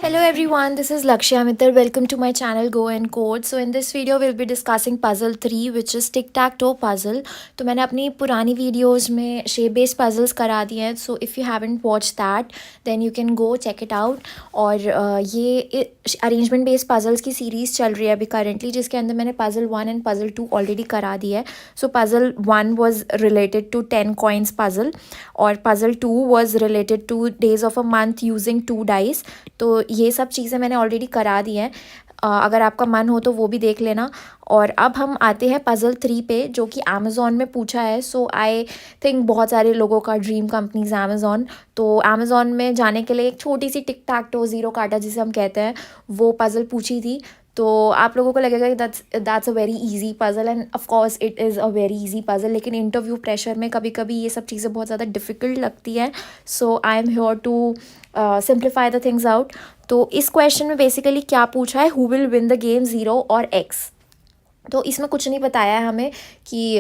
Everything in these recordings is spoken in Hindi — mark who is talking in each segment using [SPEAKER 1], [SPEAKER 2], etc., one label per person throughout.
[SPEAKER 1] Hello everyone, this is Lakshya Mittal. Welcome to my channel Go and Code. So in this video we'll be discussing puzzle 3 which is tic tac toe puzzle. तो मैंने अपनी पुरानी वीडियोस में शेप बेस्ड पजल्स करा दिए हैं. So if you haven't watch that then you can go check it out. और ये अरेंजमेंट बेस्ड पजल्स की सीरीज़ चल रही है अभी करंटली, जिसके अंदर मैंने पजल 1 एंड पजल 2 ऑलरेडी करा दिया है. So puzzle 1 was related to 10 coins puzzle और puzzle 2 was related to days of a month using 2 dice. तो ये सब चीज़ें मैंने ऑलरेडी करा दी हैं. अगर आपका मन हो तो वो भी देख लेना. और अब हम आते हैं पज़ल 3 पे, जो कि अमेज़ॉन में पूछा है. सो आई थिंक बहुत सारे लोगों का ड्रीम कंपनीज अमेज़ॉन. तो अमेज़ॉन में जाने के लिए एक छोटी सी टिक टैक टो ज़ीरो काटा जिसे हम कहते हैं, वो पज़ल पूछी थी. तो आप लोगों को लगेगा कि that's a very easy puzzle, end of course it is a very easy puzzle. लेकिन इंटरव्यू प्रेशर में कभी कभी ये सब चीज़ें बहुत ज़्यादा डिफ़िकल्ट लगती हैं. So I am here to simplify the things out. तो इस क्वेश्चन में बेसिकली क्या पूछा है, who will win the game zero और एक्स. तो इसमें कुछ नहीं बताया है हमें कि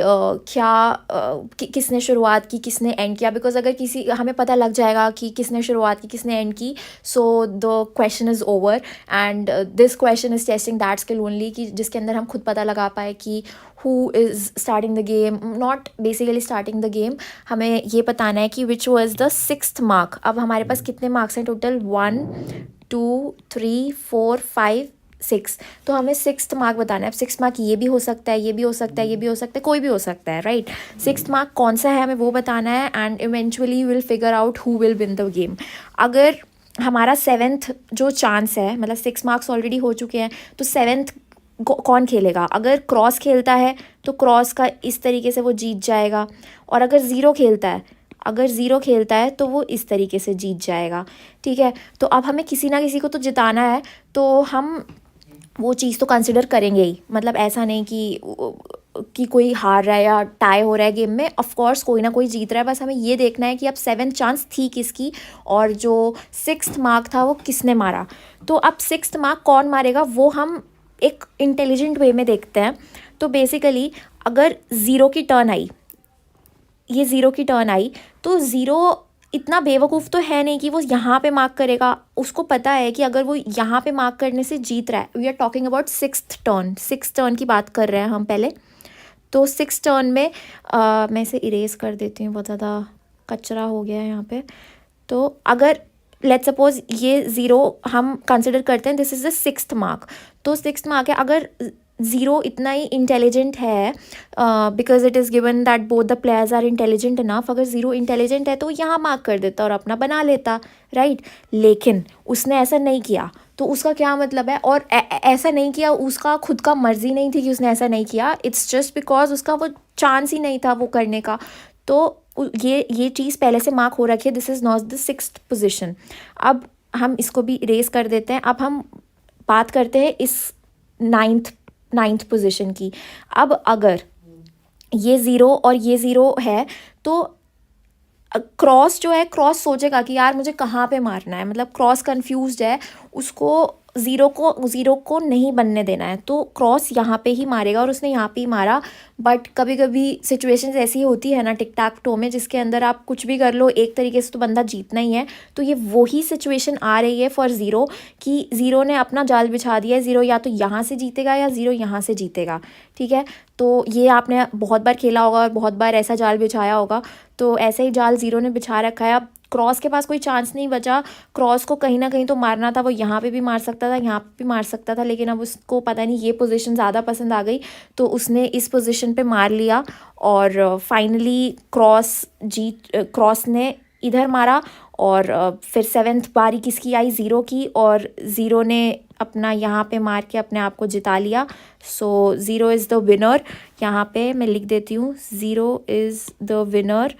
[SPEAKER 1] किसने शुरुआत की किसने एंड किया. बिकॉज अगर किसी हमें पता लग जाएगा कि किसने शुरुआत की किसने एंड की, so the question is over. And this question is testing that skill only, कि जिसके अंदर हम खुद पता लगा पाए कि who is starting the game, not basically starting the game. हमें ये बताना है कि विच वॉज द 6th मार्क. अब हमारे पास कितने मार्क्स हैं टोटल, 1 2 3 4 5 6. तो हमें 6th मार्क बताना है. अब 6th मार्क ये भी हो सकता है, ये भी हो सकता है, ये भी हो सकता है, कोई भी हो सकता है, राइट. 6th मार्क कौन सा है हमें वो बताना है. And eventually you will figure out who will win the game. अगर हमारा 7th जो चांस है, मतलब 6 मार्क्स ऑलरेडी हो चुके हैं, तो 7th कौन खेलेगा. अगर क्रॉस खेलता है तो क्रॉस का इस तरीके से वो जीत जाएगा. और अगर ज़ीरो खेलता है तो वो इस तरीके से जीत जाएगा. ठीक है. तो अब हमें किसी ना किसी को तो जिताना है, तो हम वो चीज़ तो कंसिडर करेंगे ही. मतलब ऐसा नहीं कि कोई हार रहा है या टाई हो रहा है गेम में. ऑफ कोर्स कोई ना कोई जीत रहा है. बस हमें ये देखना है कि अब 7th चांस थी किसकी और जो 6th मार्क था वो किसने मारा. तो अब 6th मार्क कौन मारेगा वो हम एक इंटेलिजेंट वे में देखते हैं. तो बेसिकली अगर ज़ीरो की टर्न आई तो ज़ीरो इतना बेवकूफ़ तो है नहीं कि वो यहाँ पे मार्क करेगा. उसको पता है कि अगर वो यहाँ पे मार्क करने से जीत रहा है. We are talking about 6th turn की बात कर रहे हैं हम पहले. तो 6th टर्न में मैं इसे इरेज कर देती हूँ, बहुत ज़्यादा कचरा हो गया है यहाँ पे. तो अगर लेट्स सपोज ये ज़ीरो हम कंसिडर करते हैं, this is the 6th mark. तो 6th मार्क है. अगर ज़ीरो इतना ही इंटेलिजेंट है, because it is given that both the players are intelligent enough. अगर ज़ीरो इंटेलिजेंट है तो यहाँ मार्क कर देता और अपना बना लेता, राइट. लेकिन उसने ऐसा नहीं किया. तो उसका क्या मतलब है, और ऐसा नहीं किया, उसका खुद का मर्जी नहीं थी कि उसने ऐसा नहीं किया. इट्स जस्ट बिकॉज उसका वो चांस ही नहीं था वो करने का. तो ये चीज़ पहले से मार्क हो रखी है. This is not the 6th position. अब हम इसको भी इरेज कर देते हैं. अब हम बात करते हैं इस नाइन्थ पोजीशन की. अब अगर ये ज़ीरो और ये ज़ीरो है तो क्रॉस जो है, क्रॉस सोचेगा कि यार मुझे कहाँ पे मारना है. मतलब क्रॉस कंफ्यूज्ड है, उसको ज़ीरो को नहीं बनने देना है. तो क्रॉस यहाँ पे ही मारेगा और उसने यहाँ पे ही मारा. बट कभी कभी सिचुएशंस ऐसी होती है ना टिक टैक टो में, जिसके अंदर आप कुछ भी कर लो एक तरीके से तो बंदा जीतना ही है. तो ये वही सिचुएशन आ रही है फॉर ज़ीरो, कि ज़ीरो ने अपना जाल बिछा दिया है. ज़ीरो या तो यहाँ से जीतेगा या ज़ीरो यहाँ से जीतेगा. ठीक है. तो ये आपने बहुत बार खेला होगा और बहुत बार ऐसा जाल बिछाया होगा. तो ऐसे ही जाल ज़ीरो ने बिछा रखा है. अब क्रॉस के पास कोई चांस नहीं बचा. क्रॉस को कहीं ना कहीं तो मारना था. वो यहाँ पे भी मार सकता था, यहाँ पे भी मार सकता था, लेकिन अब उसको पता नहीं ये पोजीशन ज़्यादा पसंद आ गई तो उसने इस पोजीशन पे मार लिया. और फाइनली क्रॉस ने इधर मारा. और फिर 7th बारी किसकी आई, ज़ीरो की. और ज़ीरो ने अपना यहाँ पे मार के अपने आप को जिता लिया. So zero is the winner. यहाँ पे मैं लिख देती हूँ, zero is the winner.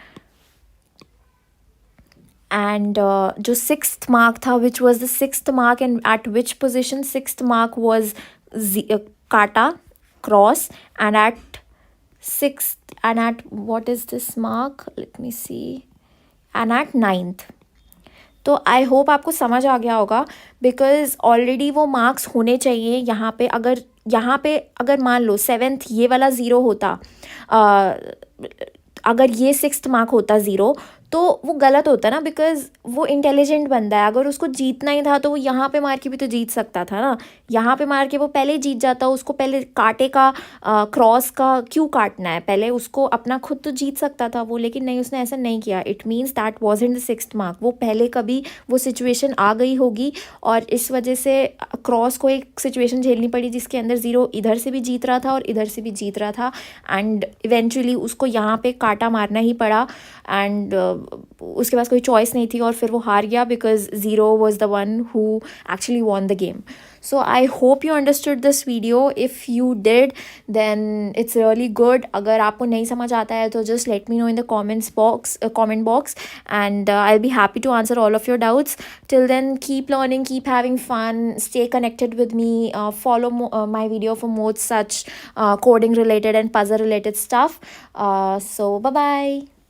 [SPEAKER 1] And जो 6th मार्क था, which was the 6th mark and at which position. 6th mark was काटा cross. And at what is this mark, let me see, and at 9th. तो आई होप आपको समझ आ गया होगा, बिकॉज ऑलरेडी वो मार्क्स होने चाहिए यहाँ पे. अगर मान लो 7th ये वाला ज़ीरो होता, अगर ये 6th मार्क होता ज़ीरो, तो वो गलत होता है ना, बिकॉज वो इंटेलिजेंट बंदा है, अगर उसको जीतना ही था तो वो यहाँ पे मार के भी तो जीत सकता था ना, यहाँ पे मार के वो पहले ही जीत जाता। उसको पहले कांटे का क्रॉस का क्यों काटना है, पहले उसको अपना खुद तो जीत सकता था वो, लेकिन नहीं, उसने ऐसा नहीं किया। It means that was in the sixth mark, वो पहले कभी वो सिचुएशन आ गई होगी और इस वजह से क्रॉस को एक सिचुएशन झेलनी पड़ी जिसके अंदर ज़ीरो इधर से भी जीत रहा था और इधर से भी जीत रहा था, एंड इवेंचुअली उसको यहाँ पे काटा मारना ही पड़ा, एंड उसके पास कोई चॉइस नहीं थी और फिर वो हार गया because zero was the one who actually won the game. So I hope you understood this video. If you did, then it's really good. अगर आपको नहीं समझ आता है तो just let me know in the comment box, and I'll be happy to answer all of your doubts. Till then, keep learning, keep having fun, stay connected with me, follow my video for more such coding related and puzzle related stuff. So bye bye.